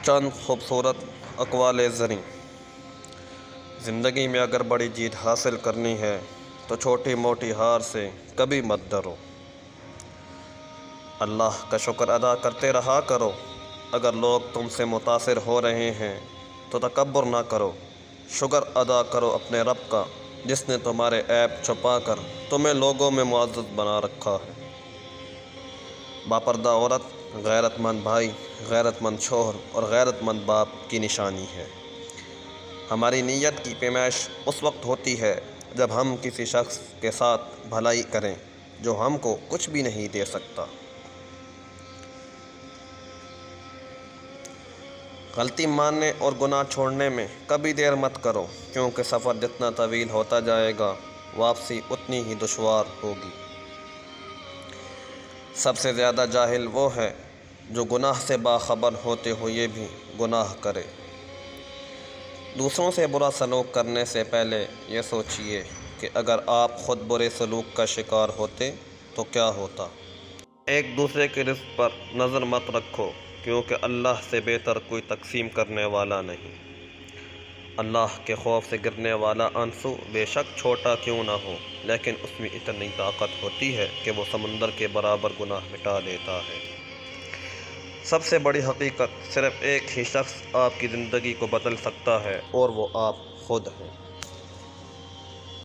چند خوبصورت اقوال زریں۔ زندگی میں اگر بڑی جیت حاصل کرنی ہے تو چھوٹی موٹی ہار سے کبھی مت ڈرو۔ اللہ کا شکر ادا کرتے رہا کرو۔ اگر لوگ تم سے متاثر ہو رہے ہیں تو تکبر نہ کرو، شکر ادا کرو اپنے رب کا جس نے تمہارے عیب چھپا کر تمہیں لوگوں میں معزز بنا رکھا ہے۔ باپردہ عورت غیرت مند بھائی، غیرت مند شوہر اور غیرت مند باپ کی نشانی ہے۔ ہماری نیت کی پیمائش اس وقت ہوتی ہے جب ہم کسی شخص کے ساتھ بھلائی کریں جو ہم کو کچھ بھی نہیں دے سکتا۔ غلطی ماننے اور گناہ چھوڑنے میں کبھی دیر مت کرو، کیونکہ سفر جتنا طویل ہوتا جائے گا واپسی اتنی ہی دشوار ہوگی۔ سب سے زیادہ جاہل وہ ہے جو گناہ سے باخبر ہوتے ہوئے بھی گناہ کرے۔ دوسروں سے برا سلوک کرنے سے پہلے یہ سوچئے کہ اگر آپ خود برے سلوک کا شکار ہوتے تو کیا ہوتا۔ ایک دوسرے کے رزق پر نظر مت رکھو، کیونکہ اللہ سے بہتر کوئی تقسیم کرنے والا نہیں۔ اللہ کے خوف سے گرنے والا آنسو بے شک چھوٹا کیوں نہ ہو، لیکن اس میں اتنی طاقت ہوتی ہے کہ وہ سمندر کے برابر گناہ مٹا دیتا ہے۔ سب سے بڑی حقیقت، صرف ایک ہی شخص آپ کی زندگی کو بدل سکتا ہے اور وہ آپ خود ہیں۔